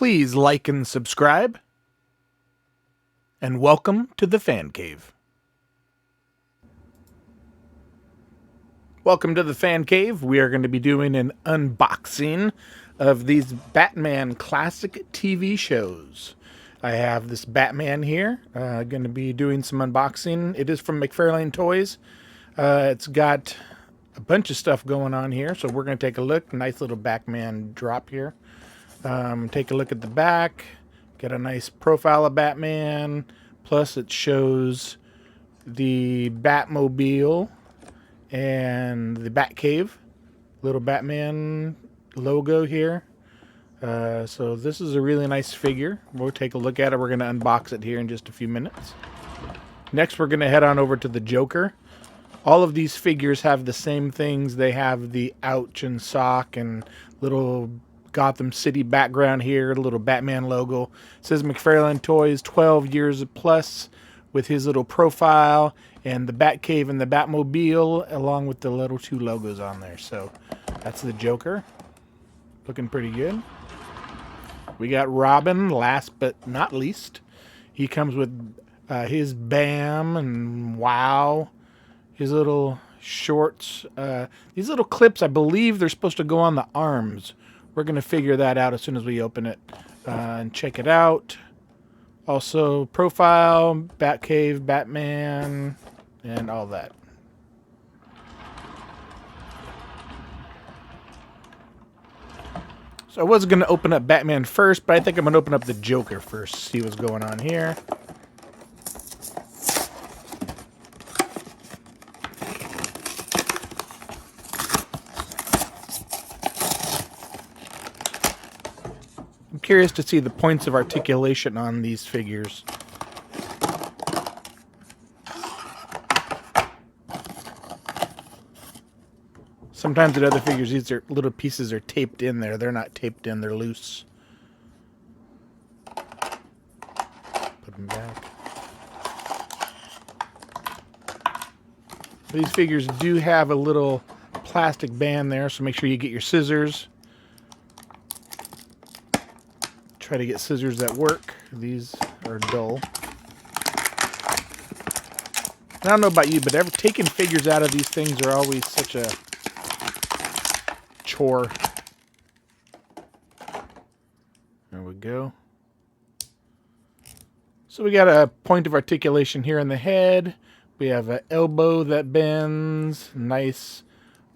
Please like and subscribe. And welcome to the Fan Cave. Welcome to the Fan Cave. We are going to be doing an unboxing of these Batman classic TV shows. I have this Batman here. Going to be doing some unboxing. It is from McFarlane Toys. It's got a bunch of stuff going on here, so we're going to take a look. Nice little Batman drop here. Take a look at the back. Got a nice profile of Batman. Plus it shows the Batmobile and the Batcave. Little Batman logo here. So this is a really nice figure. We'll take a look at it. We're going to unbox it here in just a few minutes. Next we're going to head on over to the Joker. All of these figures have the same things. They have the ouch and sock and little Gotham City background here, the little Batman logo. It says McFarlane Toys 12 years plus with his little profile and the Batcave and the Batmobile along with the little two logos on there. So that's the Joker. Looking pretty good. We got Robin, last but not least. He comes with his BAM and WOW. His little shorts. These little clips, I believe they're supposed to go on the arms. We're going to figure that out as soon as we open it and check it out. Also, profile, Batcave, Batman, and all that. So I was going to open up Batman first, but I think I'm going to open up the Joker first, see what's going on here. I'm curious to see the points of articulation on these figures. Sometimes at other figures, these little pieces are taped in there. They're not taped in, they're loose. Put them back. These figures do have a little plastic band there, so make sure you get your scissors. Try to get scissors that work. These are dull. I don't know about you, but taking figures out of these things are always such a chore. There we go. So we got a point of articulation here in the head. We have an elbow that bends. Nice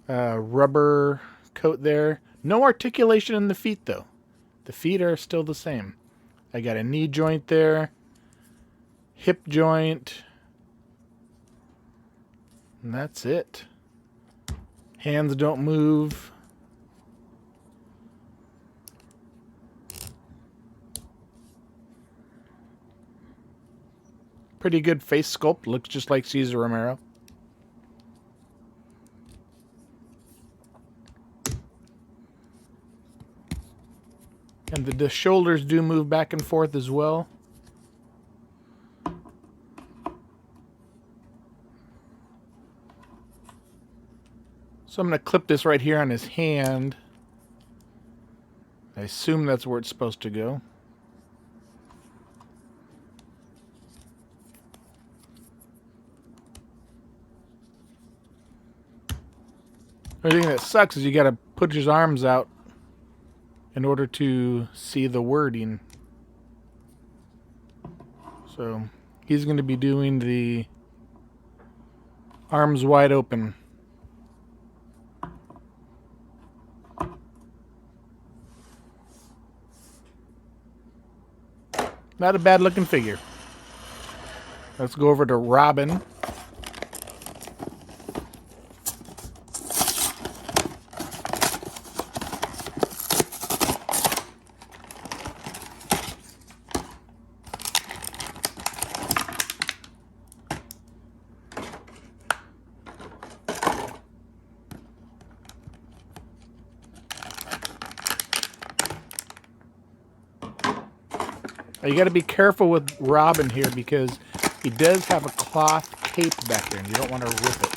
rubber coat there. No articulation in the feet though. The feet are still the same. I got a knee joint there, hip joint, and that's it. Hands don't move. Pretty good face sculpt. Looks just like Cesar Romero. And the shoulders do move back and forth as well. So I'm going to clip this right here on his hand. I assume that's where it's supposed to go. The only thing that sucks is you got to put his arms out in order to see the wording. So he's going to be doing the arms wide open. Not a bad looking figure. Let's go over to Robin. You got to be careful with Robin here because he does have a cloth cape back there and you don't want to rip it.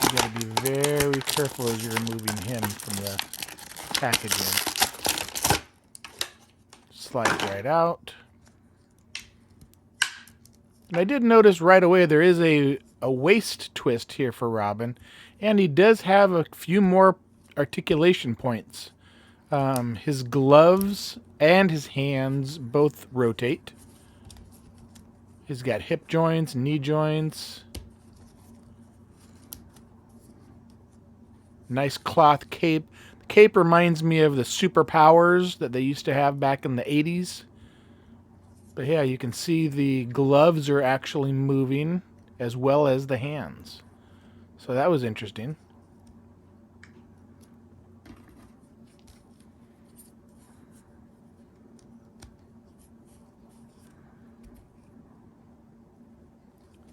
You got to be very careful as you're removing him from the packaging. slides right out. And I did notice right away there is a waist twist here for Robin. And he does have a few more articulation points. His gloves and his hands both rotate. He's got hip joints, knee joints. Nice cloth cape. The cape reminds me of the superpowers that they used to have back in the 80s. But yeah, you can see the gloves are actually moving as well as the hands. So that was interesting.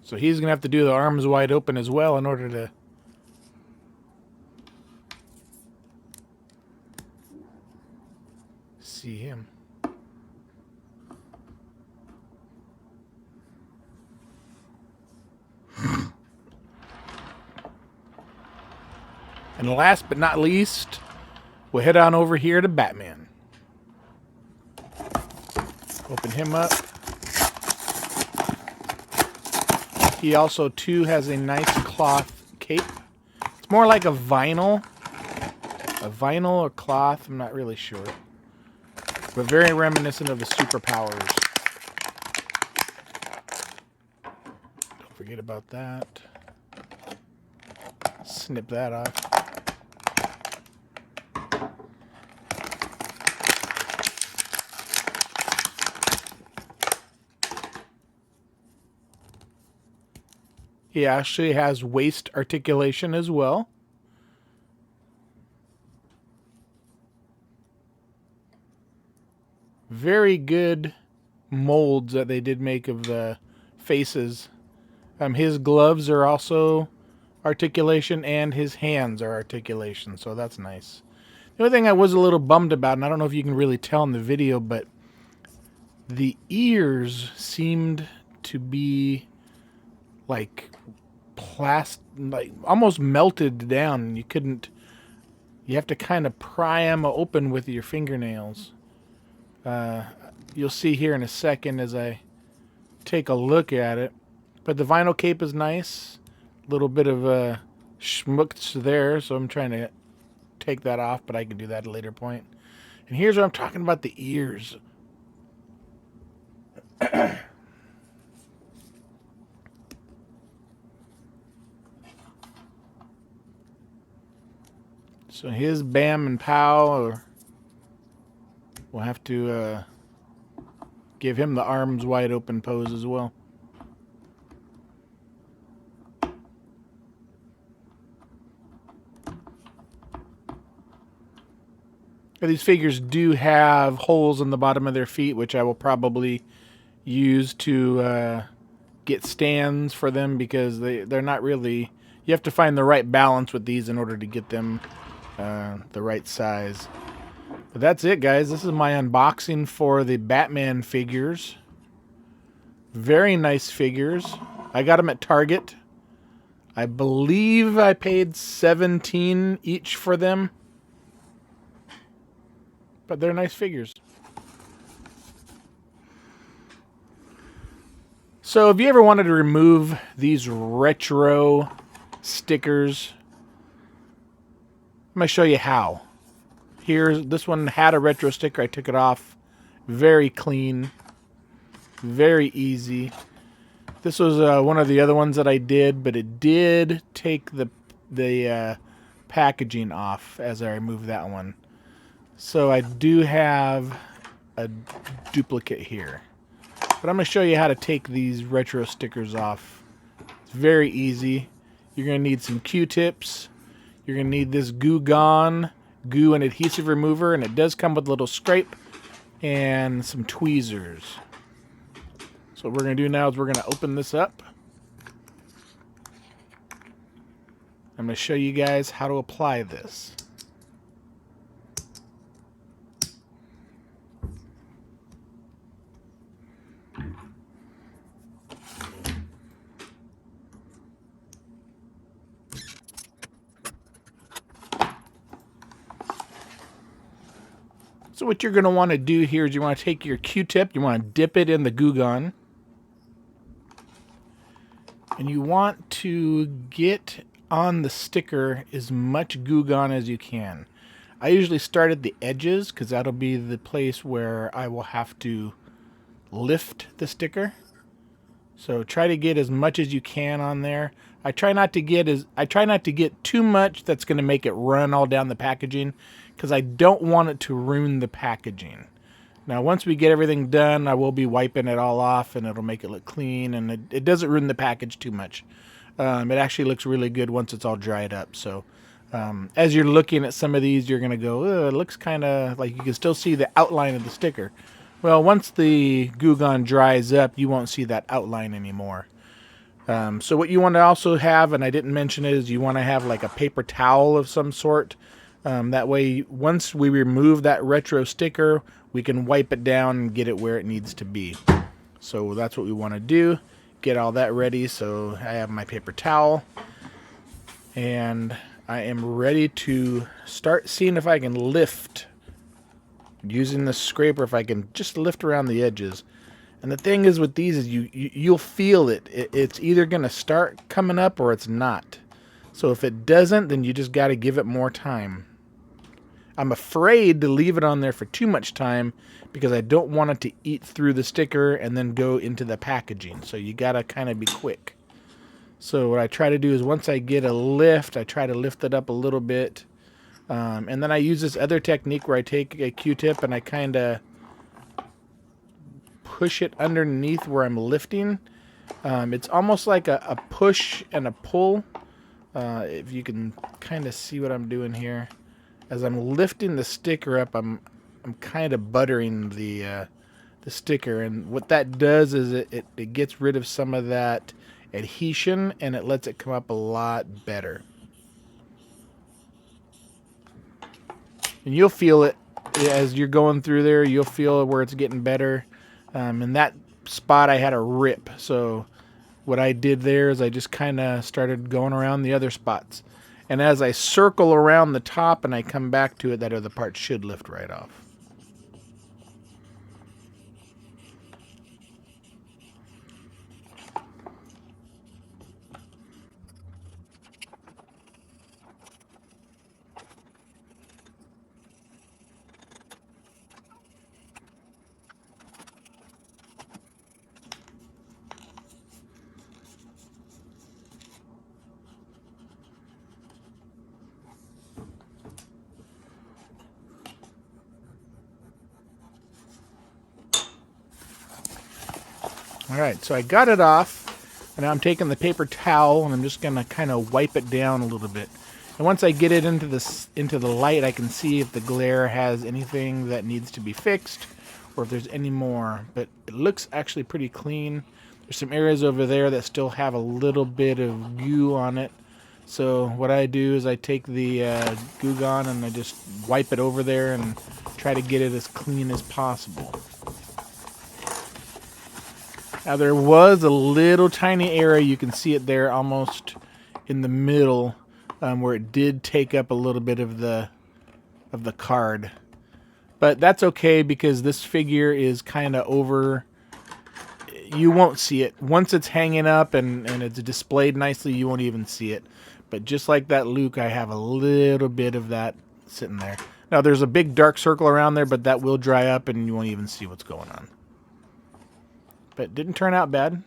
So he's going to have to do the arms wide open as well in order to see him. And last but not least, we'll head on over here to Batman. Open him up. He also, too, has a nice cloth cape. It's more like a vinyl. A vinyl or cloth, I'm not really sure. But very reminiscent of the superpowers. Don't forget about that. Snip that off. He actually has waist articulation as well. Very good molds that they did make of the faces. His gloves are also articulation, and his hands are articulation, so that's nice. The only thing I was a little bummed about, and I don't know if you can really tell in the video, but the ears seemed to be like like almost melted down. You have to kind of pry them open with your fingernails. You'll see here in a second as I take a look at it. But the vinyl cape is nice. A little bit of schmutz there, so I'm trying to take that off, but I can do that at a later point. And here's what I'm talking about, the ears. So his Bam and Pow, we'll have to give him the arms wide open pose as well. These figures do have holes in the bottom of their feet, which I will probably use to get stands for them, because they're not really... You have to find the right balance with these in order to get them the right size. But that's it, guys. This is my unboxing for the Batman figures. Very nice figures. I got them at Target. I believe I paid $17 each for them. But they're nice figures. So if you ever wanted to remove these retro stickers, I'm going to show you how. This one had a retro sticker. I took it off. Very clean. Very easy. This was one of the other ones that I did, but it did take the packaging off as I removed that one. So I do have a duplicate here. But I'm going to show you how to take these retro stickers off. It's very easy. You're going to need some Q-tips. You're going to need this Goo Gone glue and adhesive remover, and it does come with a little scrape and some tweezers. So what we're going to do now is we're going to open this up. I'm going to show you guys how to apply this. So what you're going to want to do here is you want to take your Q-tip, you want to dip it in the Goo Gone, and you want to get on the sticker as much Goo Gone as you can. I usually start at the edges because that'll be the place where I will have to lift the sticker. So try to get as much as you can on there. I try not to get too much that's going to make it run all down the packaging, because I don't want it to ruin the packaging. Now once we get everything done, I will be wiping it all off and it'll make it look clean, and it doesn't ruin the package too much. It actually looks really good once it's all dried up. So as you're looking at some of these, you're going to go, it looks kind of like you can still see the outline of the sticker. Well, once the Goo Gone dries up, you won't see that outline anymore. So what you want to also have, and I didn't mention it, is you want to have like a paper towel of some sort. That way, once we remove that retro sticker, we can wipe it down and get it where it needs to be. So that's what we want to do. Get all that ready. So I have my paper towel, and I am ready to start seeing if I can lift using the scraper, if I can just lift around the edges. And the thing is with these is you'll feel it. It's either going to start coming up or it's not. So if it doesn't, then you just got to give it more time. I'm afraid to leave it on there for too much time because I don't want it to eat through the sticker and then go into the packaging. So you got to kind of be quick. So what I try to do is once I get a lift, I try to lift it up a little bit. And then I use this other technique where I take a Q-tip and I kind of push it underneath where I'm lifting. It's almost like a push and a pull. If you can kind of see what I'm doing here. As I'm lifting the sticker up, I'm kind of buttering the sticker. And what that does is it gets rid of some of that adhesion and it lets it come up a lot better. And you'll feel it as you're going through there. You'll feel where it's getting better. In that spot, I had a rip. So what I did there is I just kind of started going around the other spots. And as I circle around the top and I come back to it, that other part should lift right off. All right, so I got it off, and now I'm taking the paper towel and I'm just gonna kind of wipe it down a little bit. And once I get it into the light, I can see if the glare has anything that needs to be fixed, or if there's any more. But it looks actually pretty clean. There's some areas over there that still have a little bit of goo on it. So what I do is I take the Goo Gone and I just wipe it over there and try to get it as clean as possible. Now there was a little tiny area, you can see it there almost in the middle, where it did take up a little bit of the card. But that's okay because this figure is kind of over. You won't see it. Once it's hanging up and it's displayed nicely, you won't even see it. But just like that Luke, I have a little bit of that sitting there. Now there's a big dark circle around there, but that will dry up and you won't even see what's going on. But it didn't turn out bad.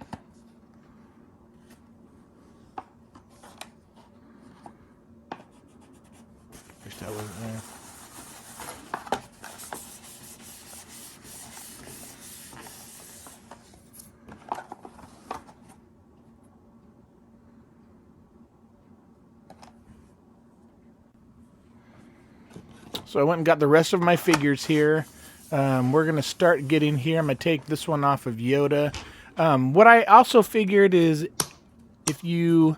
Wish that wasn't there. So I went and got the rest of my figures here. We're going to start getting here. I'm going to take this one off of Yoda. What I also figured is if you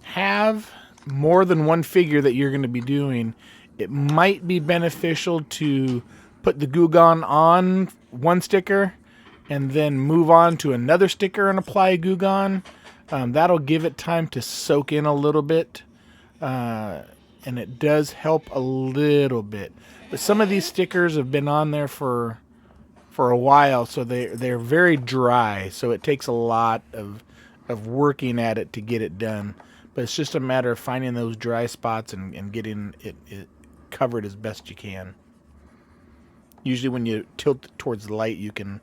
have more than one figure that you're going to be doing, it might be beneficial to put the Goo Gone on one sticker and then move on to another sticker and apply Goo Gone. That'll give it time to soak in a little bit. And and it does help a little bit. But some of these stickers have been on there for a while, so they're very dry. So it takes a lot of working at it to get it done. But it's just a matter of finding those dry spots and getting it covered as best you can. Usually, when you tilt it towards the light, you can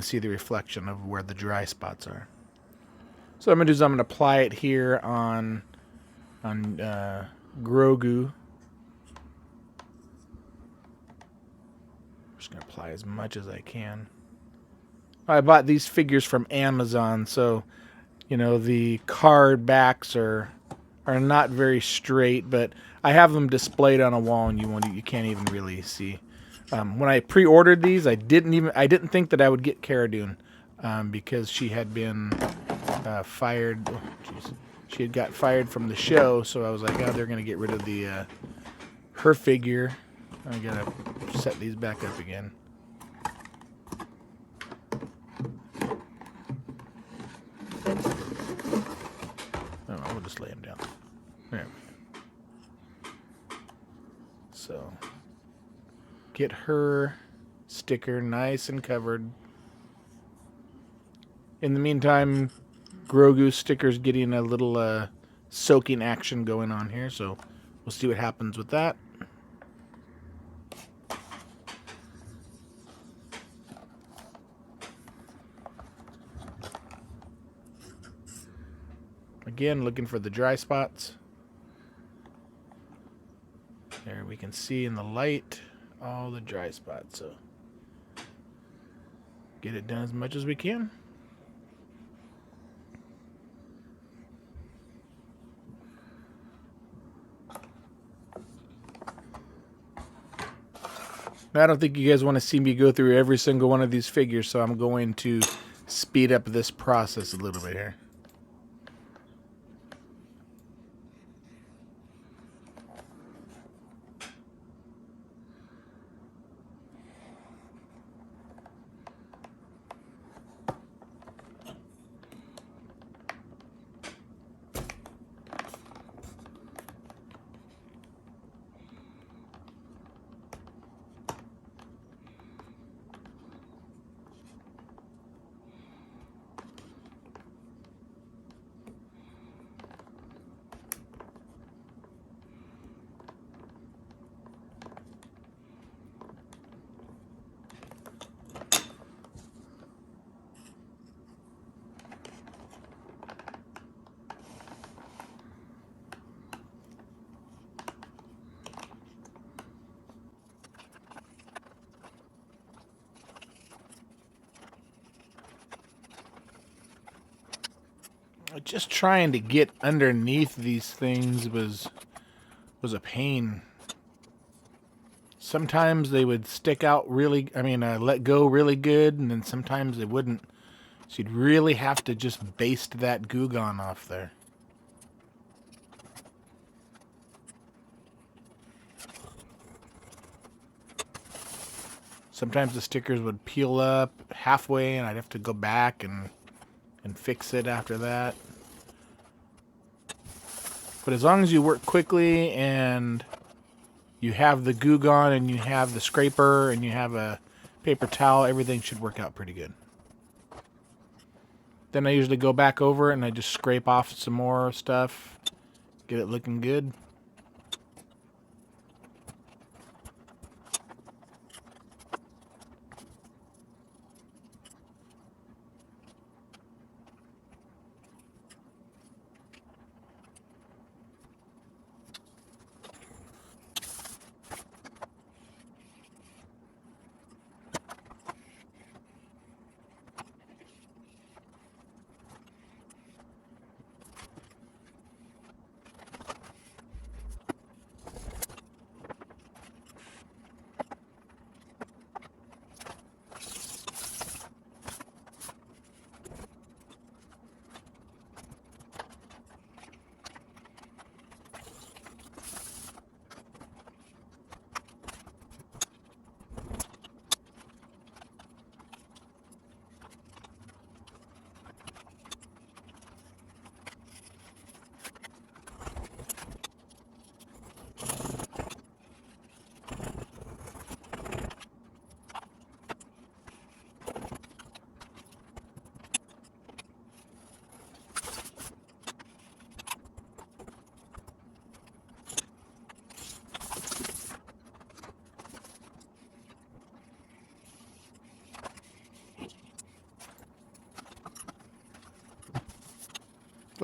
see the reflection of where the dry spots are. So what I'm gonna do is I'm gonna apply it here on Grogu. Just gonna apply as much as I can. I bought these figures from Amazon, so you know the card backs are not very straight, but I have them displayed on a wall, and you can't even really see. When I pre-ordered these, I didn't think that I would get Cara Dune, because she had been fired. Oh, she had got fired from the show, so I was like, oh, they're gonna get rid of the her figure. I gotta set these back up again. Oh, we'll just lay them down. There. So, get her sticker nice and covered. In the meantime, Grogu's sticker's getting a little soaking action going on here, so we'll see what happens with that. Again, looking for the dry spots. There we can see in the light all the dry spots, so get it done as much as we can. I don't think you guys want to see me go through every single one of these figures, so I'm going to speed up this process a little bit here. Just trying to get underneath these things was a pain. Sometimes they would stick out really, let go really good, and then sometimes they wouldn't. So you'd really have to just baste that goo gone off there. Sometimes the stickers would peel up halfway, and I'd have to go back and fix it after that. But as long as you work quickly and you have the goo gone and you have the scraper and you have a paper towel, everything should work out pretty good. Then I usually go back over it and I just scrape off some more stuff, get it looking good.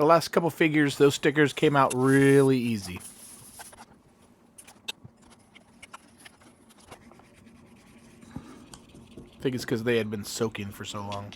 The last couple figures, those stickers came out really easy. I think it's because they had been soaking for so long.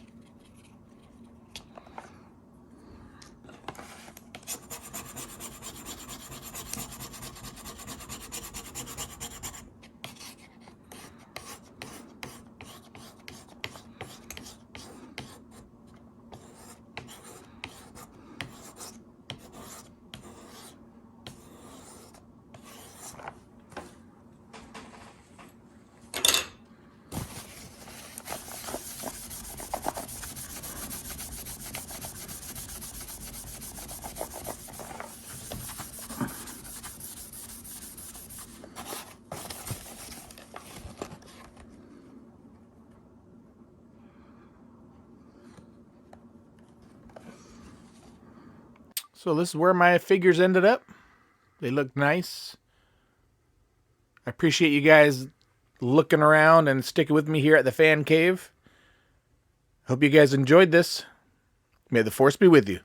So this is where my figures ended up. They look nice. I appreciate you guys looking around and sticking with me here at the Fan Cave. Hope you guys enjoyed this. May the Force be with you.